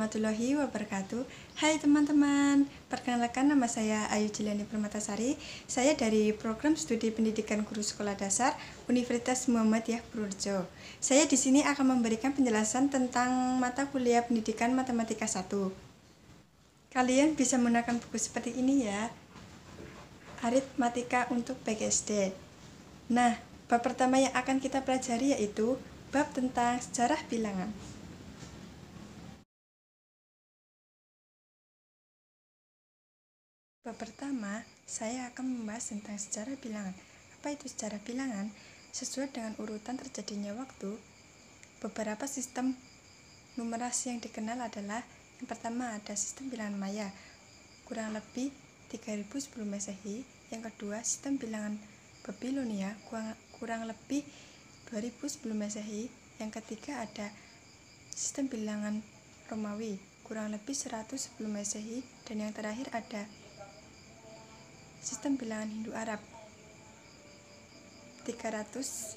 warahmatullahi wabarakatuh. Hai teman-teman, perkenalkan nama saya Ayu Jiliani Permatasari. Saya dari Program Studi Pendidikan Guru Sekolah Dasar Universitas Muhammadiyah Purworejo. Saya di sini akan memberikan penjelasan tentang mata kuliah Pendidikan Matematika 1. Kalian bisa menggunakan buku seperti ini ya. Aritmatika untuk PGSD. Nah, bab pertama yang akan kita pelajari yaitu bab tentang sejarah bilangan. Bab pertama, saya akan membahas tentang sejarah bilangan. Apa itu sejarah bilangan? Sesuai dengan urutan terjadinya waktu, beberapa sistem numerasi yang dikenal adalah yang pertama ada sistem bilangan Maya, kurang lebih 3000 sebelum Masehi. Yang kedua, sistem bilangan Babilonia, kurang lebih 2000 sebelum Masehi. Yang ketiga ada sistem bilangan Romawi, kurang lebih 100 sebelum Masehi. Dan yang terakhir ada sistem bilangan Hindu-Arab 300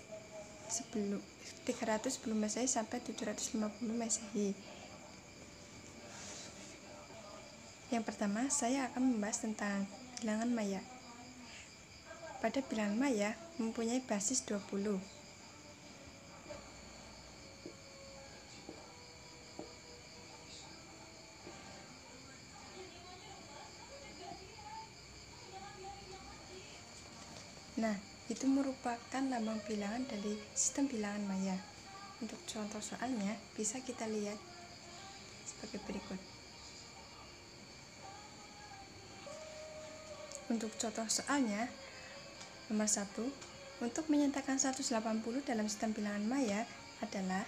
sebelum Masehi sampai 750 Masehi. Yang pertama, saya akan membahas tentang bilangan Maya. Pada bilangan Maya mempunyai basis 20. Nah, itu merupakan lambang bilangan dari sistem bilangan Maya. Untuk contoh soalnya bisa kita lihat sebagai berikut. Untuk contoh soalnya, nomor 1, untuk menyatakan 180 dalam sistem bilangan Maya adalah,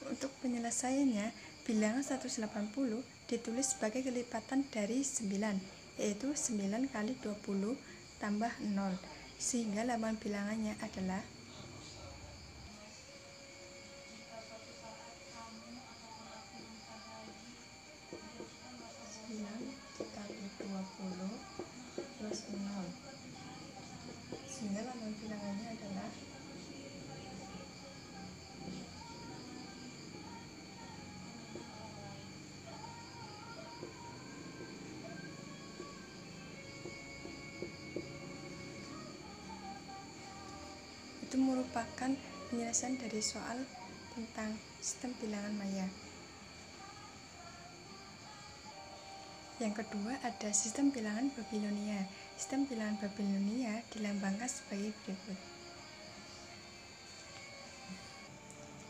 untuk penyelesaiannya, bilangan 180 ditulis sebagai kelipatan dari 9, yaitu 9 kali 20 tambah 0, sehingga lambang bilangannya adalah dikali 20 plus 0, sehingga lambang bilangannya adalah itu merupakan penyelesaian dari soal tentang sistem bilangan Maya. Yang kedua ada sistem bilangan Babilonia. Sistem bilangan Babilonia dilambangkan sebagai berikut.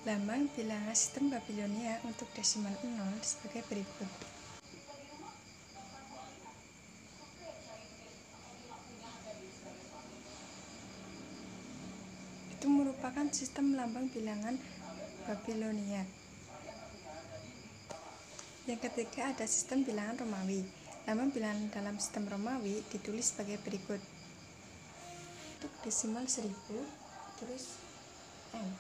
Lambang bilangan sistem Babilonia untuk desimal 0 sebagai berikut. Itu merupakan sistem lambang bilangan Babilonia. Yang ketiga ada sistem bilangan Romawi. Lambang bilangan dalam sistem Romawi ditulis sebagai berikut. Untuk desimal 1000 tulis M.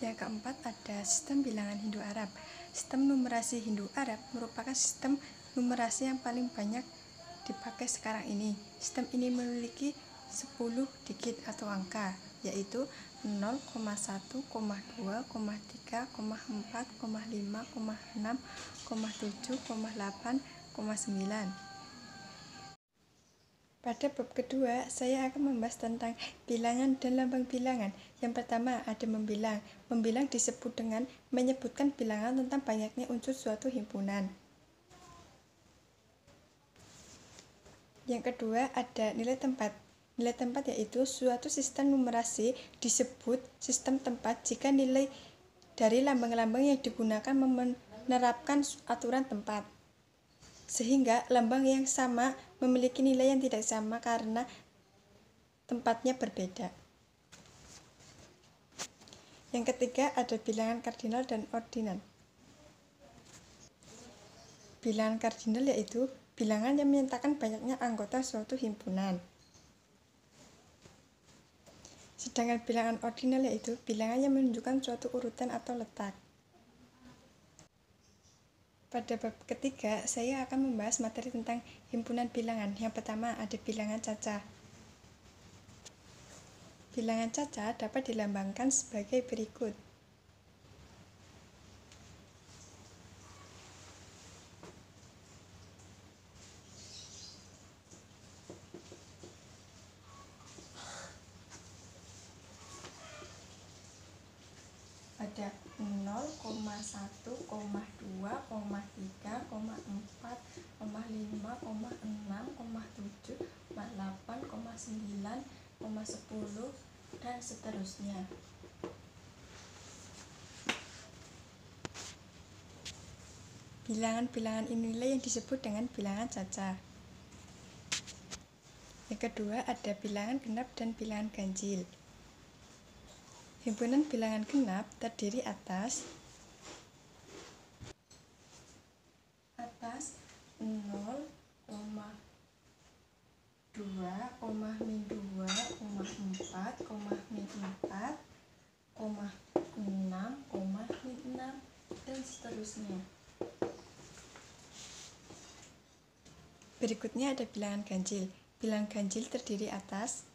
Yang keempat ada sistem bilangan Hindu-Arab. Sistem numerasi Hindu-Arab merupakan sistem numerasi yang paling banyak dipakai sekarang ini. Sistem ini memiliki 10 digit atau angka, yaitu 0, 1, 2, 3, 4, 5, 6, 7, 8, 9. Pada bab kedua, saya akan membahas tentang bilangan dan lambang bilangan. Yang pertama ada membilang. Membilang disebut dengan menyebutkan bilangan tentang banyaknya unsur suatu himpunan. Yang kedua ada nilai tempat. Nilai tempat yaitu suatu sistem numerasi disebut sistem tempat jika nilai dari lambang-lambang yang digunakan menerapkan aturan tempat, sehingga lambang yang sama memiliki nilai yang tidak sama karena tempatnya berbeda. Yang ketiga ada bilangan kardinal dan ordinal. Bilangan kardinal yaitu bilangan yang menyatakan banyaknya anggota suatu himpunan. Sedangkan bilangan ordinal yaitu bilangan yang menunjukkan suatu urutan atau letak. Pada bab ketiga, saya akan membahas materi tentang himpunan bilangan. Yang pertama ada bilangan cacah. Bilangan caca dapat dilambangkan sebagai berikut. Ada 0, 1, 2, 3, 4, 5, 6, 7, 8, 9, 10, dan seterusnya. Bilangan-bilangan inilah yang disebut dengan bilangan caca. Yang kedua ada bilangan genap dan bilangan ganjil. Himpunan bilangan genap terdiri atas 0, 2, min 2, 4, min 4, 6, min 6, dan seterusnya. Berikutnya ada bilangan ganjil. Bilangan ganjil terdiri atas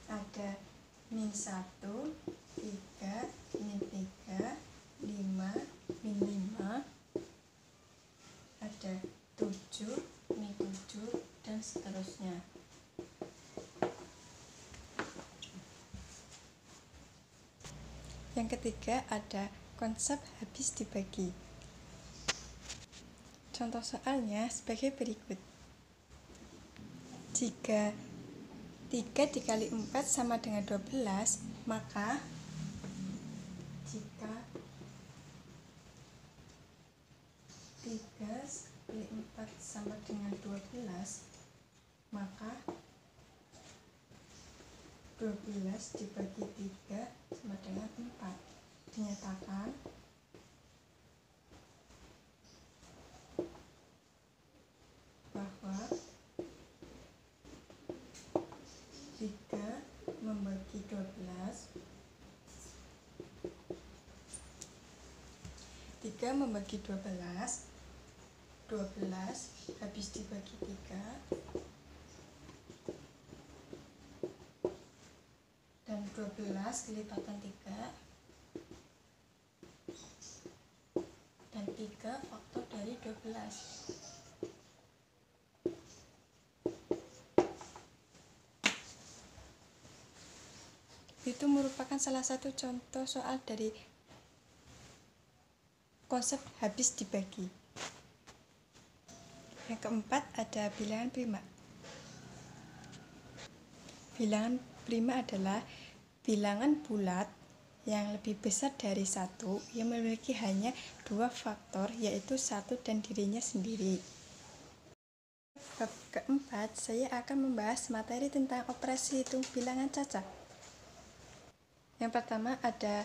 ada min 1, 3, min 3, 5, min 5, ada 7, min 7, dan seterusnya. Yang ketiga ada konsep habis dibagi. Contoh soalnya sebagai berikut. Jika 3 dikali 4 sama dengan 12, maka jika 3 kali 4 sama dengan 12, maka 12 dibagi 3 sama dengan 4. Dinyatakan bahwa 3 membagi 12 habis dibagi 3 dan 12 kelipatan 3 dan 3 faktor dari 12. Itu merupakan salah satu contoh soal dari konsep habis dibagi. Yang keempat ada bilangan prima. Bilangan prima adalah bilangan bulat yang lebih besar dari 1 yang memiliki hanya 2 faktor, yaitu 1 dan dirinya sendiri. Bab keempat, saya akan membahas materi tentang operasi hitung bilangan caca. Yang pertama ada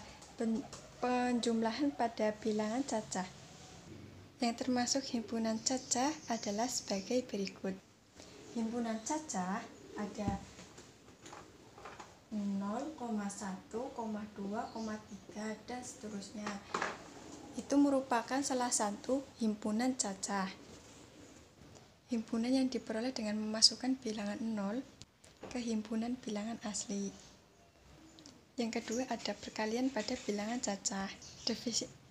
penjumlahan pada bilangan caca. Yang termasuk himpunan caca adalah sebagai berikut. Himpunan caca ada 0, 1, 2, 3, dan seterusnya. Itu merupakan salah satu himpunan caca. Himpunan yang diperoleh dengan memasukkan bilangan 0 ke himpunan bilangan asli. Yang kedua ada perkalian pada bilangan caca.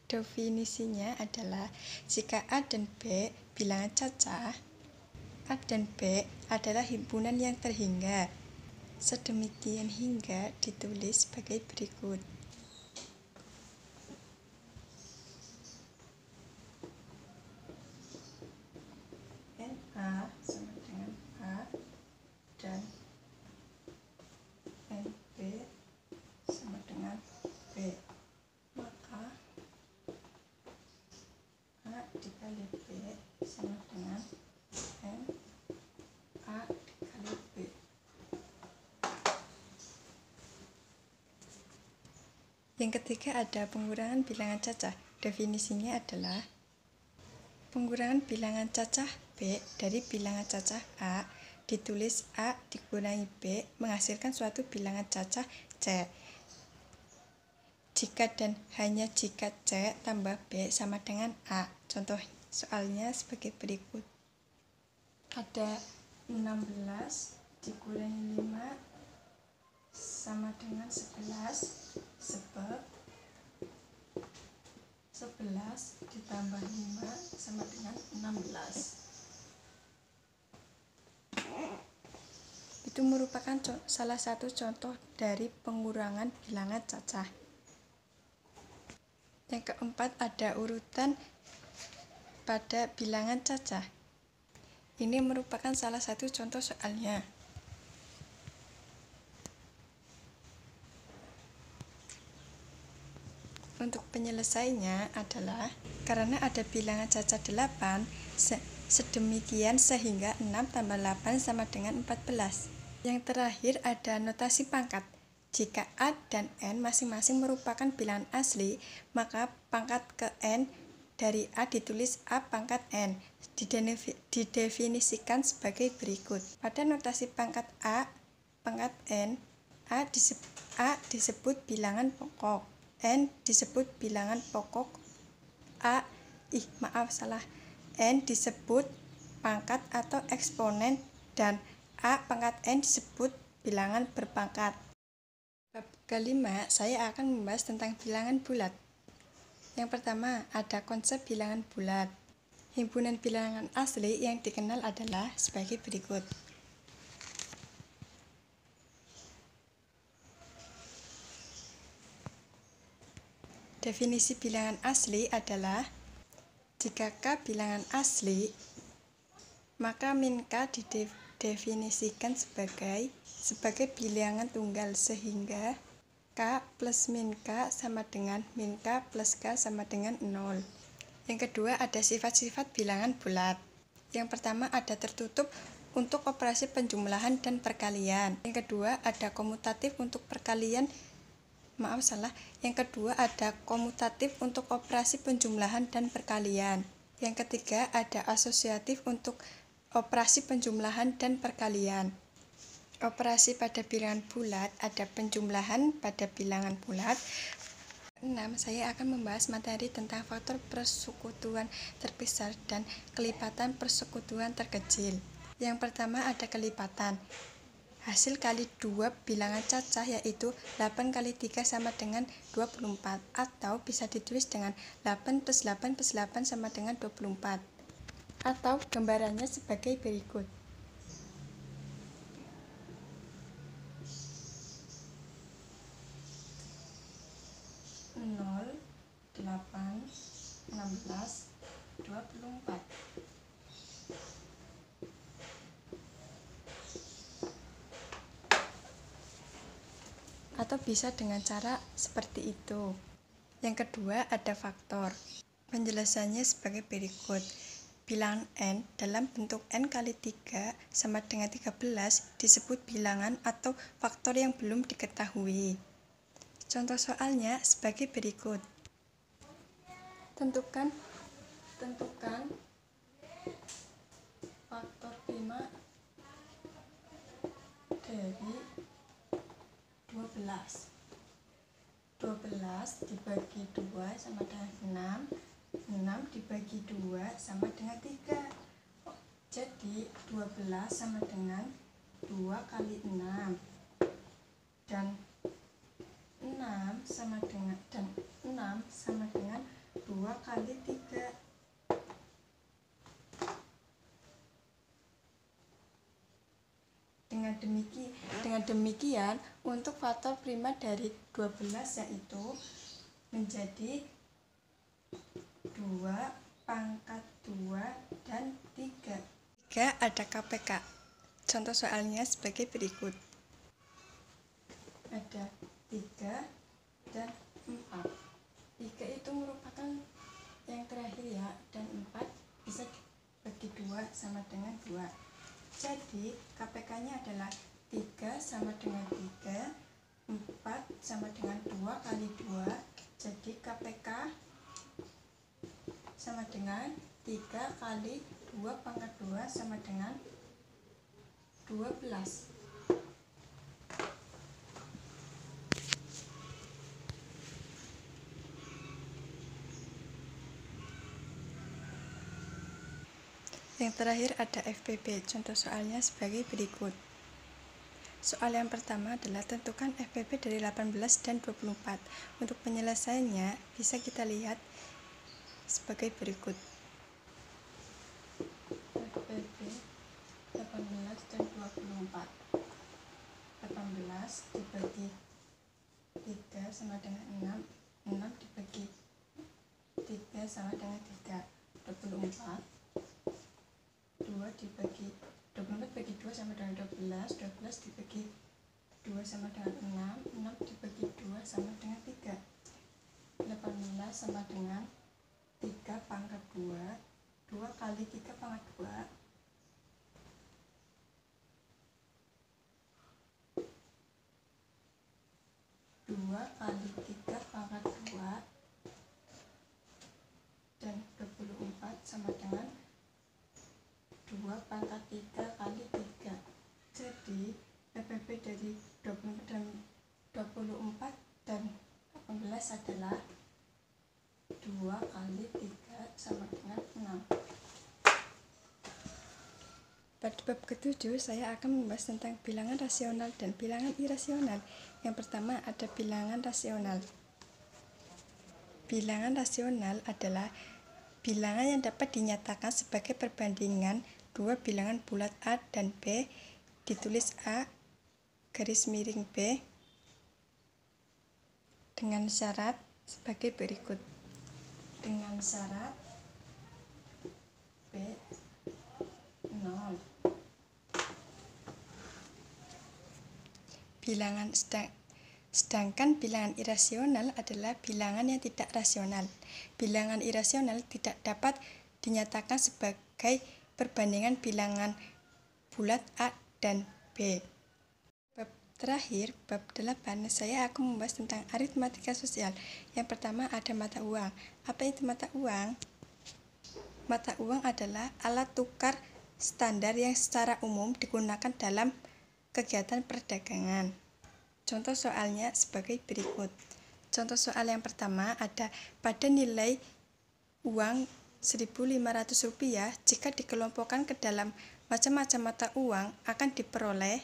Definisinya adalah jika A dan B bilangan caca, A dan B adalah himpunan yang terhingga. Sedemikian hingga ditulis sebagai berikut. A sama dengan A dan B sama dengan B, maka A dikali B sama dengan A dikali B. Yang ketiga ada pengurangan bilangan cacah. Definisinya adalah pengurangan bilangan cacah B dari bilangan cacah A ditulis A dikurangi B menghasilkan suatu bilangan cacah C. Jika dan hanya jika C tambah B sama dengan A. Contoh soalnya sebagai berikut. Ada 16 dikurangi 5 sama dengan 11, sebab 11 ditambah 5 sama dengan 16. Itu merupakan salah satu contoh dari pengurangan bilangan cacah. Yang keempat, ada urutan pada bilangan cacah. Ini merupakan salah satu contoh soalnya. Untuk penyelesaiannya adalah karena ada bilangan cacah 8, sedemikian sehingga 6 tambah 8 sama dengan 14. Yang terakhir ada notasi pangkat. Jika A dan N masing-masing merupakan bilangan asli, maka pangkat ke N dari A ditulis A pangkat N. Didefinisikan sebagai berikut. Pada notasi pangkat A pangkat N, A disebut bilangan pokok, N disebut bilangan pokok N disebut pangkat atau eksponen, dan A pangkat N disebut bilangan berpangkat. Bab kelima, saya akan membahas tentang bilangan bulat. Yang pertama, ada konsep bilangan bulat. Himpunan bilangan asli yang dikenal adalah sebagai berikut. Definisi bilangan asli adalah jika K bilangan asli, maka min K didefinisikan sebagai bilangan tunggal, sehingga K plus min K sama dengan min K plus K sama dengan 0. Yang kedua, ada sifat-sifat bilangan bulat. Yang pertama, ada tertutup untuk operasi penjumlahan dan perkalian. Yang kedua, ada komutatif untuk perkalian. Yang kedua, ada komutatif untuk operasi penjumlahan dan perkalian. Yang ketiga, ada asosiatif untuk operasi penjumlahan dan perkalian. Operasi pada bilangan bulat, ada penjumlahan pada bilangan bulat. 6. Saya akan membahas materi tentang faktor persekutuan terbesar dan kelipatan persekutuan terkecil. Yang pertama, ada kelipatan. Hasil kali 2 bilangan cacah yaitu 8 kali 3 sama dengan 24, atau bisa ditulis dengan 8 plus 8 plus 8 sama dengan 24. Atau gambarannya sebagai berikut. 0, 8, 16, 24. Atau bisa dengan cara seperti itu. Yang kedua, ada faktor. Penjelasannya sebagai berikut. Bilangan N dalam bentuk N kali 3 sama dengan 13 disebut bilangan atau faktor yang belum diketahui. Contoh soalnya sebagai berikut. Tentukan faktor prima dari 12. 12 dibagi 2 sama dengan 6. 6 dibagi 2 sama dengan 3. Jadi 12 sama dengan 2 kali 6. Dan 6 sama dengan 2 kali 3. Dengan demikian, untuk faktor prima dari 12 yaitu menjadi 2 pangkat 2 dan 3. 3 ada KPK. Contoh soalnya sebagai berikut. Ada 3 dan 4. 3 itu merupakan yang terakhir ya, dan 4 bisa dibagi 2 sama dengan 2. Jadi KPK-nya adalah 3 sama dengan 3, 4 sama dengan 2 kali 2. Jadi KPK sama dengan 3 kali 2 pangkat 2 sama dengan 12. Yang terakhir ada FPB. Contoh soalnya sebagai berikut. Soal yang pertama adalah tentukan FPP dari 18 dan 24. Untuk penyelesaiannya bisa kita lihat sebagai berikut. FPP 18 dan 24. 18 dibagi 3 sama dengan 6. 6 dibagi 3 sama dengan 3. 24. 2 dibagi 24 bagi 2 sama dengan 12. 12 dibagi 2 sama dengan 6. 6 dibagi 2 sama dengan 3. 18 sama dengan 3 pangkat 2. 2 kali 3 pangkat 2. 2 kali 3 pangkat 2 dan 24 sama dengan 2 pangkat 3 kali 3. Jadi FPP dari 24 dan 18 adalah 2 kali 3 sama dengan 6. Pada bab ke-7 saya akan membahas tentang bilangan rasional dan bilangan irasional. Yang pertama ada bilangan rasional. Bilangan rasional adalah bilangan yang dapat dinyatakan sebagai perbandingan dua bilangan bulat A dan B, ditulis A garis miring B dengan syarat sebagai berikut. Dengan syarat B 0. Sedangkan bilangan irasional adalah bilangan yang tidak rasional. Bilangan irasional tidak dapat dinyatakan sebagai perbandingan bilangan bulat A dan B. Bab terakhir, bab 8, saya akan membahas tentang aritmatika sosial. Yang pertama ada mata uang. Apa itu mata uang? Mata uang adalah alat tukar standar yang secara umum digunakan dalam kegiatan perdagangan. Contoh soalnya sebagai berikut. Contoh soal yang pertama ada pada nilai uang Rp1.500 jika dikelompokkan ke dalam macam-macam mata uang akan diperoleh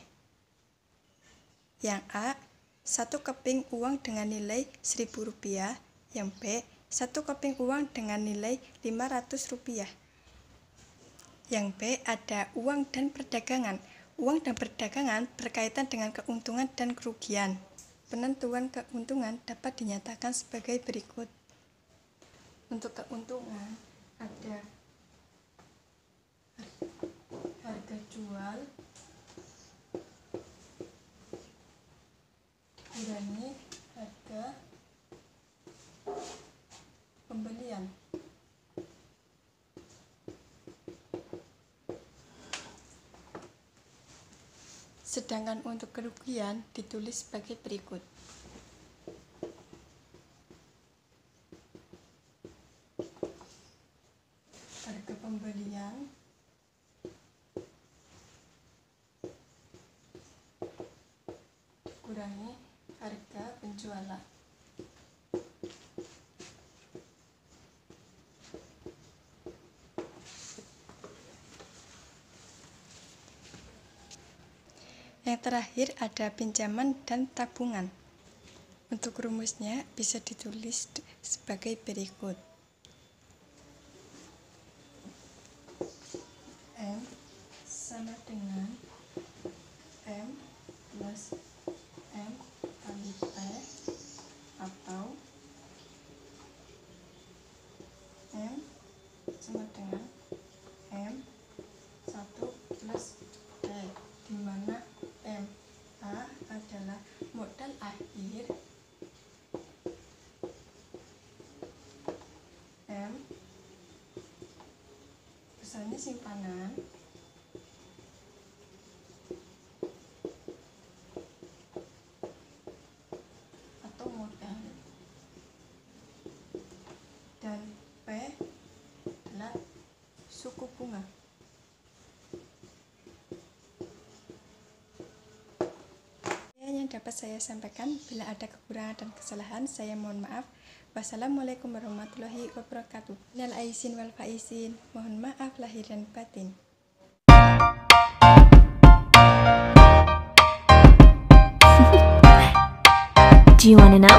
yang A, 1 keping uang dengan nilai Rp1.000, yang B, 1 keping uang dengan nilai Rp500. Yang B ada uang dan perdagangan. Uang dan perdagangan berkaitan dengan keuntungan dan kerugian. Penentuan keuntungan dapat dinyatakan sebagai berikut. Untuk keuntungan ada harga jual dikurangi harga pembelian. Sedangkan untuk kerugian ditulis sebagai berikut. Harga pembelian dikurangi harga penjualan. Yang terakhir ada pinjaman dan tabungan. Untuk rumusnya bisa ditulis sebagai berikut. M sama dengan M plus M kali P atau M sama dengan M1 plus P, di mana M A adalah modal akhir, M besarnya simpanan, atau modal, dan P adalah suku bunga. Yang dapat saya sampaikan. Bila ada kekurangan dan kesalahan, saya mohon maaf. Wassalamualaikum warahmatullahi wabarakatuh. Minal aizin wal faizin. Mohon maaf lahir dan batin. Do you want to know?